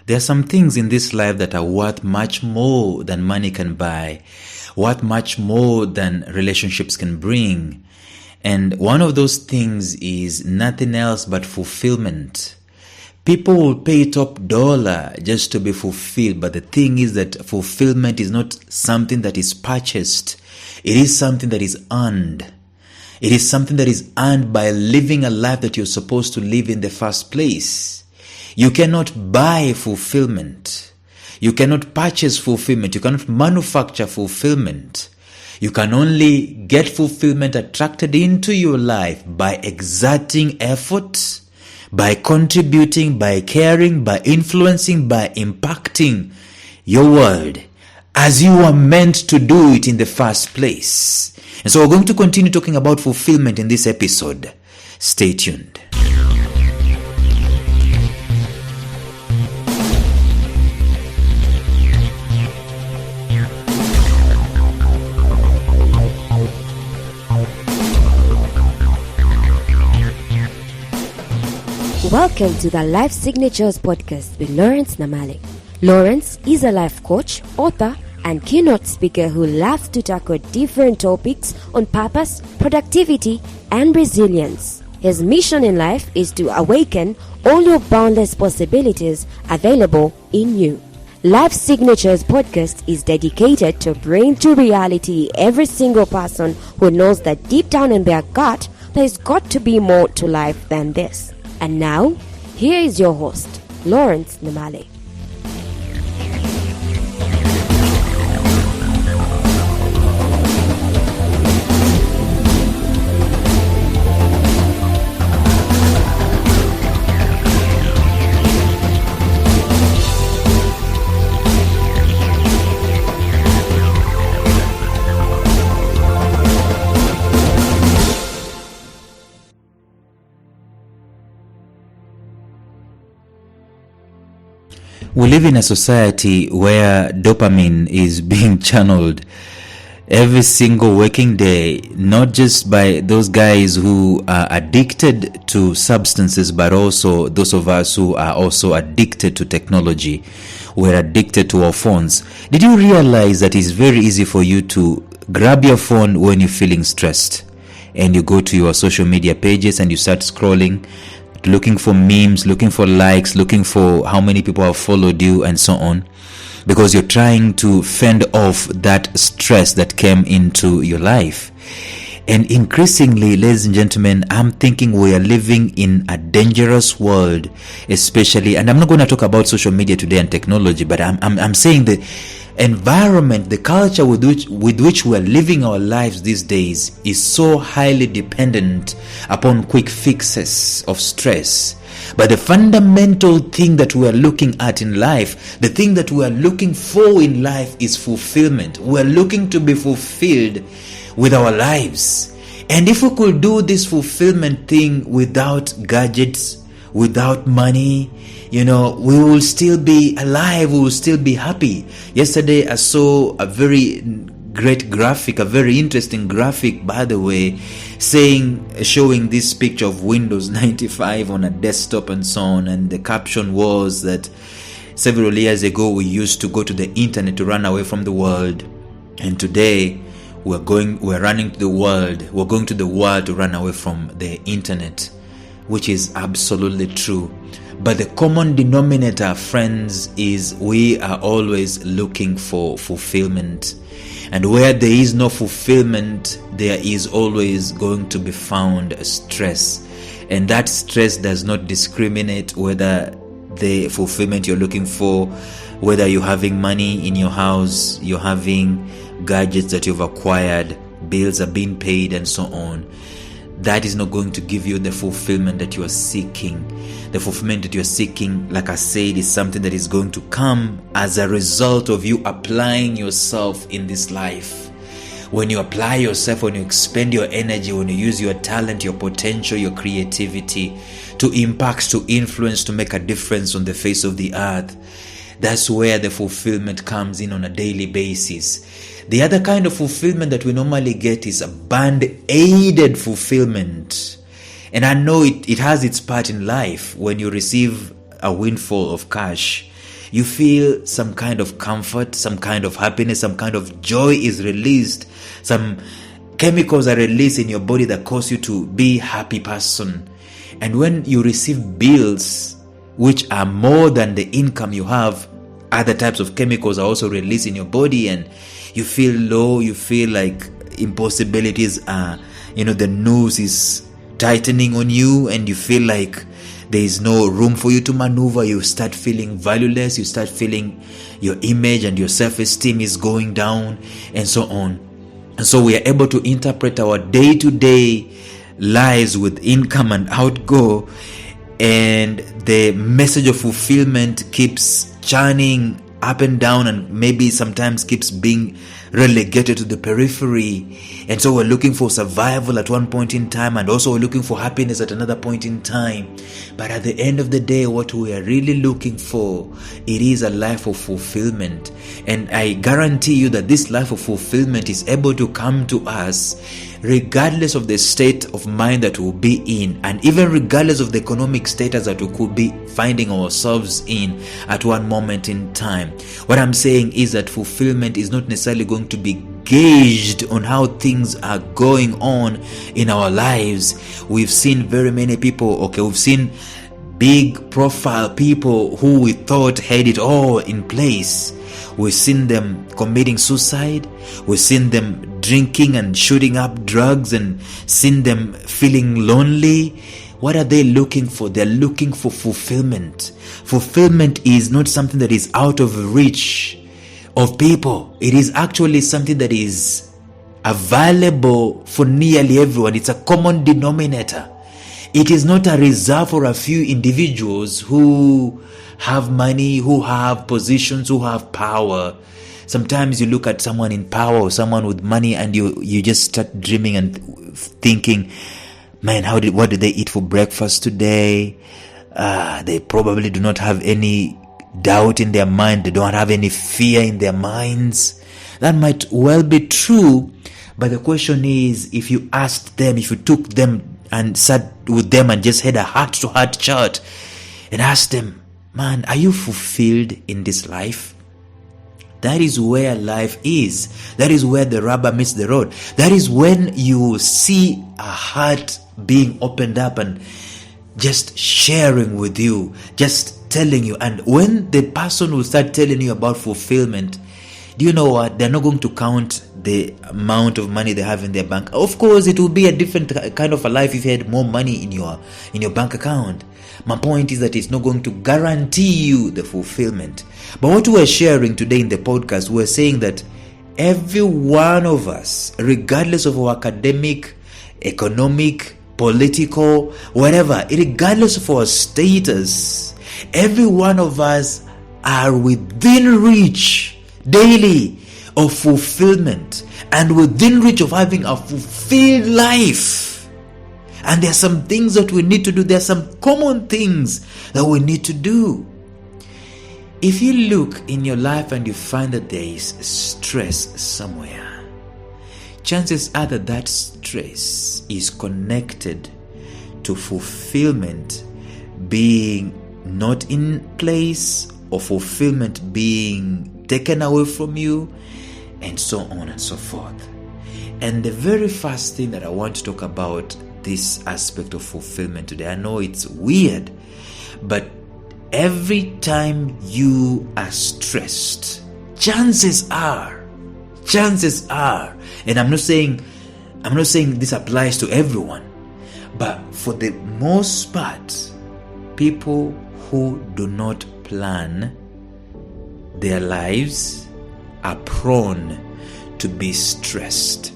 There are some things in this life that are worth much more than money can buy, worth much more than relationships can bring. And one of those things is nothing else but fulfillment. People will pay top dollar just to be fulfilled, but the thing is that fulfillment is not something that is purchased. It is something that is earned. It is something that is earned by living a life that you're supposed to live in the first place. You cannot buy fulfillment. You cannot purchase fulfillment. You cannot manufacture fulfillment. You can only get fulfillment attracted into your life by exerting effort, by contributing, by caring, by influencing, by impacting your world as you were meant to do it in the first place. And so we're going to continue talking about fulfillment in this episode. Stay tuned. Welcome to the Life Signatures podcast with Lawrence Namale. Lawrence is a life coach, author, and keynote speaker who loves to tackle different topics on purpose, productivity, and resilience. His mission in life is to awaken all your boundless possibilities available in you. Life Signatures podcast is dedicated to bring to reality every single person who knows that deep down in their gut, there's got to be more to life than this. And now, here is your host, Lawrence Namale. We live in a society where dopamine is being channeled every single working day, not just by those guys who are addicted to substances, but also those of us who are also addicted to technology. We're addicted to our phones. Did you realize that it's very easy for you to grab your phone when you're feeling stressed and you go to your social media pages and you start scrolling, looking for memes, looking for likes, looking for how many people have followed you and so on, because you're trying to fend off that stress that came into your life. And increasingly, ladies and gentlemen, I'm thinking we are living in a dangerous world, especially, and I'm not going to talk about social media today and technology, but I'm saying the environment, the culture with which we are living our lives these days is so highly dependent upon quick fixes of stress. But the fundamental thing that we are looking at in life, the thing that we are looking for in life is fulfillment. We are looking to be fulfilled with our lives. And if we could do this fulfillment thing without gadgets, without money, we will still be alive, we will still be happy. Yesterday I saw a very great graphic, a very interesting graphic, by the way, showing this picture of Windows 95 on a desktop and so on, and the caption was that several years ago we used to go to the internet to run away from the world, and today we're running to the world, we're going to the world to run away from the internet, which is absolutely true. But the common denominator, friends, is we are always looking for fulfillment. And where there is no fulfillment, there is always going to be found stress. And that stress does not discriminate whether the fulfillment you're looking for, whether you're having money in your house, you're having gadgets that you've acquired, bills are being paid, and so on. That is not going to give you the fulfillment that you are seeking. The fulfillment that you are seeking, like I said, is something that is going to come as a result of you applying yourself in this life. When you apply yourself, when you expend your energy, when you use your talent, your potential, your creativity to impact, to influence, to make a difference on the face of the earth, that's where the fulfillment comes in on a daily basis. The other kind of fulfillment that we normally get is a band-aided fulfillment. And I know it has its part in life. When you receive a windfall of cash, you feel some kind of comfort, some kind of happiness, some kind of joy is released. Some chemicals are released in your body that cause you to be a happy person. And when you receive bills which are more than the income you have, other types of chemicals are also released in your body, and you feel low, you feel like impossibilities are, the noose is tightening on you, and you feel like there is no room for you to maneuver. You start feeling valueless, you start feeling your image and your self-esteem is going down, and so on. And so we are able to interpret our day-to-day lives with income and outgo, and the message of fulfillment keeps churning up and down, and maybe sometimes keeps being relegated to the periphery. And so we're looking for survival at one point in time, and also we're looking for happiness at another point in time. But at the end of the day, what we are really looking for, it is a life of fulfillment. And I guarantee you that this life of fulfillment is able to come to us regardless of the state of mind that we'll be in, and even regardless of the economic status that we could be finding ourselves in at one moment in time. What I'm saying is that fulfillment is not necessarily going to be gauged on how things are going on in our lives. We've seen very many people, we've seen big profile people who we thought had it all in place. We've seen them committing suicide. We've seen them drinking and shooting up drugs, and seen them feeling lonely. What are they looking for? They're looking for fulfillment. Fulfillment is not something that is out of reach of people. It is actually something that is available for nearly everyone. It's a common denominator. It is not a reserve for a few individuals who have money, who have positions, who have power. Sometimes you look at someone in power or someone with money, and you just start dreaming and thinking, man, what did they eat for breakfast today? They probably do not have any doubt in their mind. They don't have any fear in their minds. That might well be true, but the question is, if you asked them, if you took them and sat with them and just had a heart-to-heart chat and asked them, man, are you fulfilled in this life? That is where life is. That is where the rubber meets the road. That is when you see a heart being opened up and just sharing with you, just telling you. And when the person will start telling you about fulfillment, do you know what? They're not going to count the amount of money they have in their bank. Of course, it will be a different kind of a life if you had more money in your bank account. My point is that it's not going to guarantee you the fulfillment. But what we're sharing today in the podcast, we're saying that every one of us, regardless of our academic, economic, political, whatever, regardless of our status, every one of us are within reach daily of fulfillment, and within reach of having a fulfilled life. And there are some things that we need to do. There are some common things that we need to do. If you look in your life and you find that there is stress somewhere, chances are that stress is connected to fulfillment being not in place, or fulfillment being taken away from you, and so on and so forth. And the very first thing that I want to talk about this aspect of fulfillment today, I know it's weird, but every time you are stressed, chances are, and I'm not saying this applies to everyone, but for the most part, people who do not plan their lives are prone to be stressed.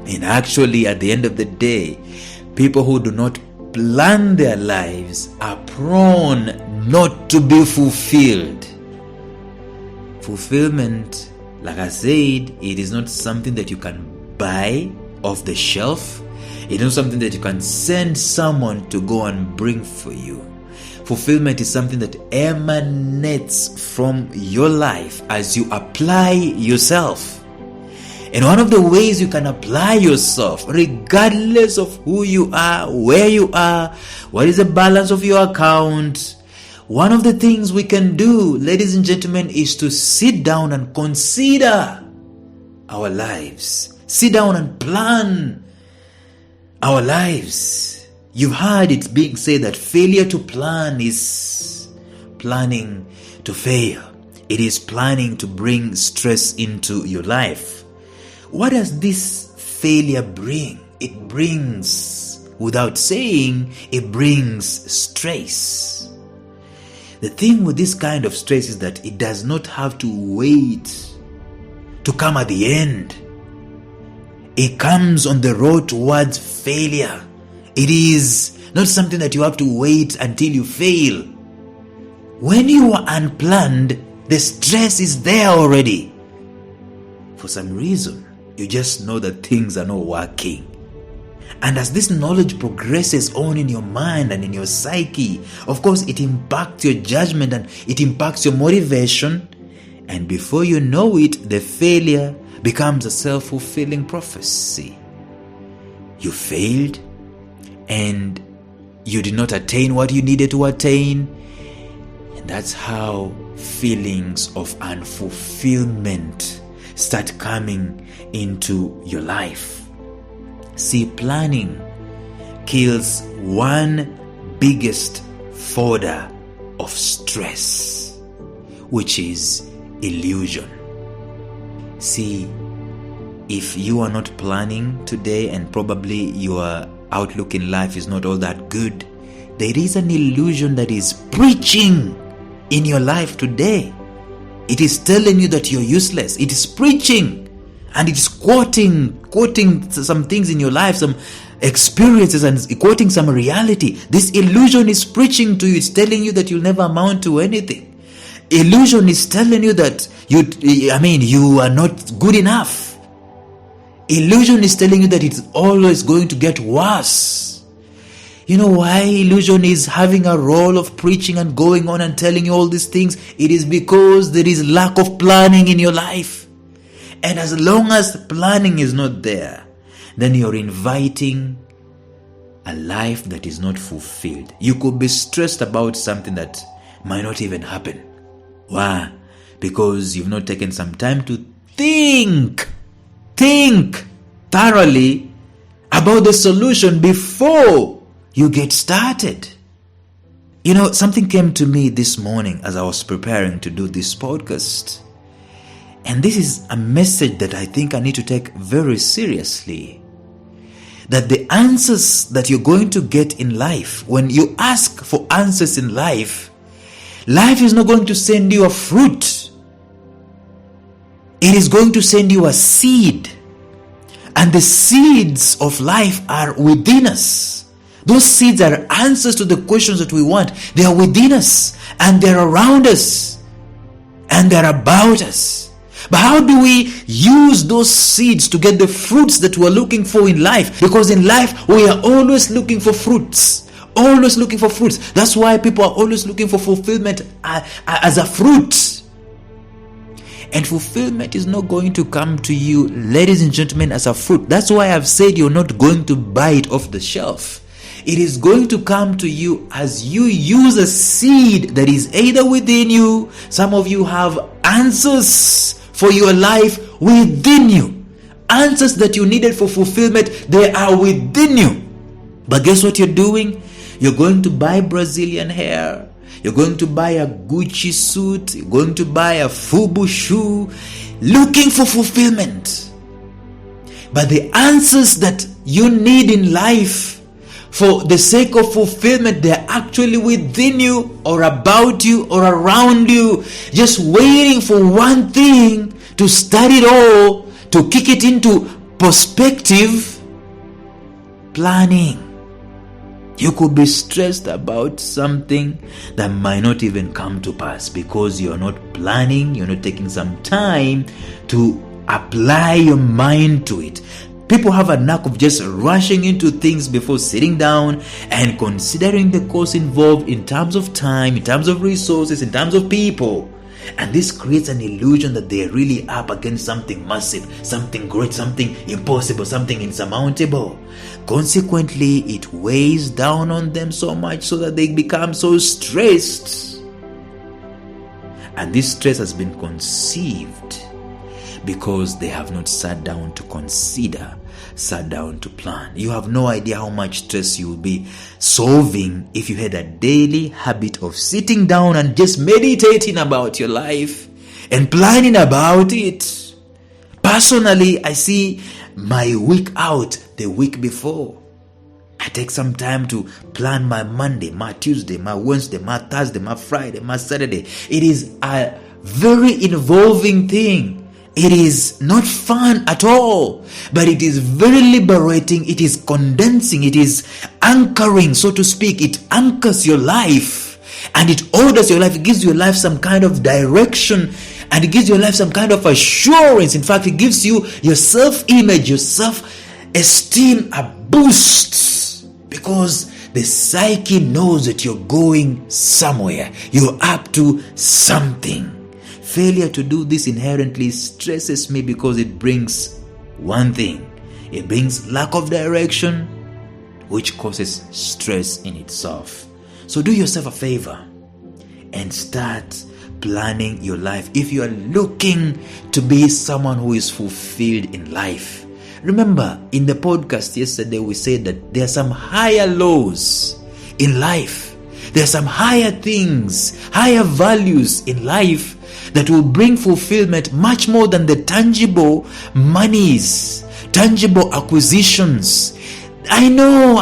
And actually, at the end of the day, people who do not plan their lives are prone not to be fulfilled. Fulfillment, like I said, it is not something that you can buy off the shelf. It is not something that you can send someone to go and bring for you. Fulfillment is something that emanates from your life as you apply yourself. And one of the ways you can apply yourself, regardless of who you are, where you are, what is the balance of your account, one of the things we can do, ladies and gentlemen, is to sit down and consider our lives. Sit down and plan our lives. You've heard it being said that failure to plan is planning to fail. It is planning to bring stress into your life. What does this failure bring? It brings, without saying, it brings stress. The thing with this kind of stress is that it does not have to wait to come at the end. It comes on the road towards failure. It is not something that you have to wait until you fail. When you are unplanned, the stress is there already. For some reason, you just know that things are not working. And as this knowledge progresses on in your mind and in your psyche, of course, it impacts your judgment and it impacts your motivation. And before you know it, the failure becomes a self-fulfilling prophecy. You failed and you did not attain what you needed to attain. And that's how feelings of unfulfillment start coming into your life. See, planning kills one biggest fodder of stress, which is illusion. See, if you are not planning today and probably your outlook in life is not all that good, there is an illusion that is preaching in your life today. It is telling you that you're useless. It is preaching and it is quoting some things in your life, some experiences, and quoting some reality. This illusion is preaching to you. It's telling you that you'll never amount to anything. Illusion is telling you that you are not good enough. Illusion is telling you that it's always going to get worse. You know why illusion is having a role of preaching and going on and telling you all these things? It is because there is lack of planning in your life. And as long as planning is not there, then you're inviting a life that is not fulfilled. You could be stressed about something that might not even happen. Why? Because you've not taken some time to think thoroughly about the solution before you get started. You know, something came to me this morning as I was preparing to do this podcast. And this is a message that I think I need to take very seriously. That the answers that you're going to get in life, when you ask for answers in life, life is not going to send you a fruit. It is going to send you a seed. And the seeds of life are within us. Those seeds are answers to the questions that we want. They are within us and they're around us and they're about us. But how do we use those seeds to get the fruits that we're looking for in life? Because in life, we are always looking for fruits. Always looking for fruits. That's why people are always looking for fulfillment as a fruit. And fulfillment is not going to come to you, ladies and gentlemen, as a fruit. That's why I've said you're not going to buy it off the shelf. It is going to come to you as you use a seed that is either within you. Some of you have answers for your life within you. Answers that you needed for fulfillment, they are within you. But guess what you're doing? You're going to buy Brazilian hair. You're going to buy a Gucci suit. You're going to buy a Fubu shoe, looking for fulfillment. But the answers that you need in life for the sake of fulfillment, they're actually within you or about you or around you, just waiting for one thing to start it all, to kick it into perspective. Planning. You could be stressed about something that might not even come to pass because you're not planning, you're not taking some time to apply your mind to it. People have a knack of just rushing into things before sitting down and considering the cost involved in terms of time, in terms of resources, in terms of people. And this creates an illusion that they're really up against something massive, something great, something impossible, something insurmountable. Consequently, it weighs down on them so much so that they become so stressed And this stress has been conceived because they have not sat down to consider, sat down to plan. You have no idea how much stress you will be solving if you had a daily habit of sitting down and just meditating about your life and planning about it. Personally, I see my week out the week before. I take some time to plan my Monday, my Tuesday, my Wednesday, my Thursday, my Friday, my Saturday. It is a very involving thing. It is not fun at all, but it is very liberating. It is condensing. It is anchoring, so to speak. It anchors your life and it orders your life. It gives your life some kind of direction and it gives your life some kind of assurance. In fact, it gives you your self-image, your self-esteem a boost because the psyche knows that you're going somewhere. You're up to something. Failure to do this inherently stresses me because it brings one thing. It brings lack of direction, which causes stress in itself. So do yourself a favor and start planning your life. If you are looking to be someone who is fulfilled in life, remember in the podcast yesterday we said that there are some higher laws in life. There are some higher things, higher values in life that will bring fulfillment much more than the tangible monies, tangible acquisitions. I know.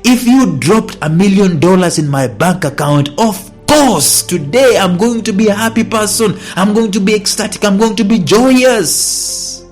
If you dropped $1 million in my bank account, of course, today I'm going to be a happy person. I'm going to be ecstatic. I'm going to be joyous.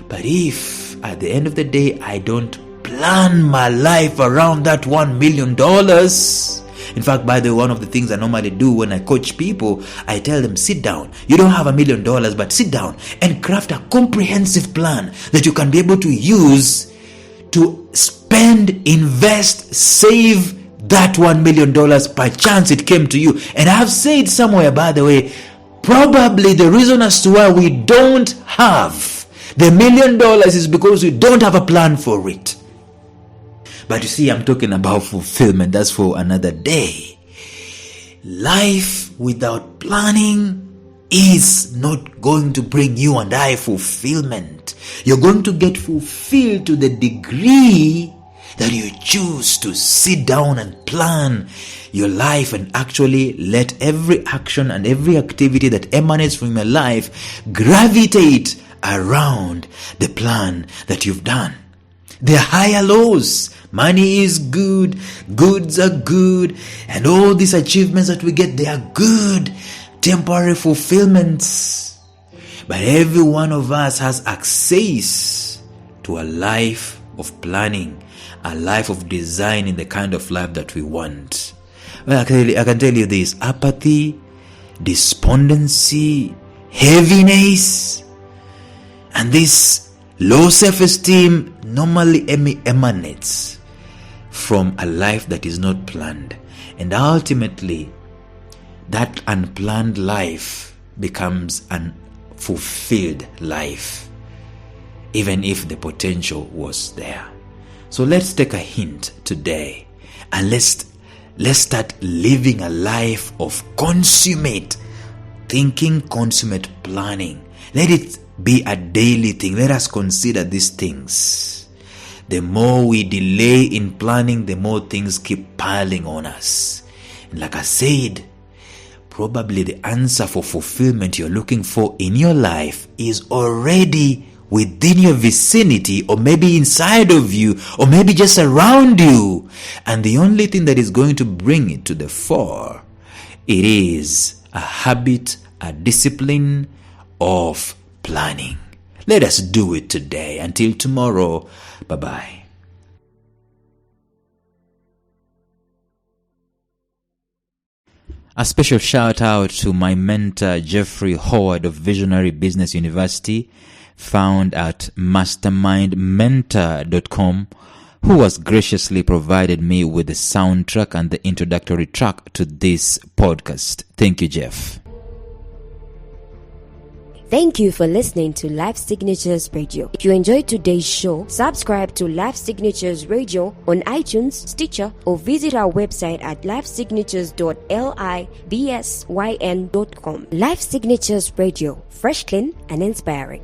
But if at the end of the day, I don't plan my life around that $1 million, in fact, by the way, one of the things I normally do when I coach people, I tell them, sit down. You don't have $1 million, but sit down and craft a comprehensive plan that you can be able to use to spend, invest, save that $1 million per chance it came to you. And I have said somewhere, by the way, probably the reason as to why we don't have the $1 million is because we don't have a plan for it. But you see, I'm talking about fulfillment. That's for another day. Life without planning is not going to bring you and I fulfillment. You're going to get fulfilled to the degree that you choose to sit down and plan your life and actually let every action and every activity that emanates from your life gravitate around the plan that you've done. There are higher laws. Money is good, goods are good, and all these achievements that we get, they are good, temporary fulfillments. But every one of us has access to a life of planning, a life of designing the kind of life that we want. Well, I can tell you this: apathy, despondency, heaviness, and this low self-esteem normally emanates from a life that is not planned. And ultimately, that unplanned life becomes an fulfilled life, even if the potential was there. So let's take a hint today and let's start living a life of consummate thinking, consummate planning. Let it be a daily thing. Let us consider these things. The more we delay in planning, the more things keep piling on us. And like I said, probably the answer for fulfillment you're looking for in your life is already within your vicinity, or maybe inside of you, or maybe just around you. And the only thing that is going to bring it to the fore, it is a habit, a discipline of planning. Let us do it today. Until tomorrow, bye-bye. A special shout out to my mentor, Jeffrey Howard of Visionary Business University, found at mastermindmentor.com, who has graciously provided me with the soundtrack and the introductory track to this podcast. Thank you, Jeff. Thank you for listening to Life Signatures Radio. If you enjoyed today's show, subscribe to Life Signatures Radio on iTunes, Stitcher, or visit our website at lifesignatures.libsyn.com. Life Signatures Radio, fresh, clean, and inspiring.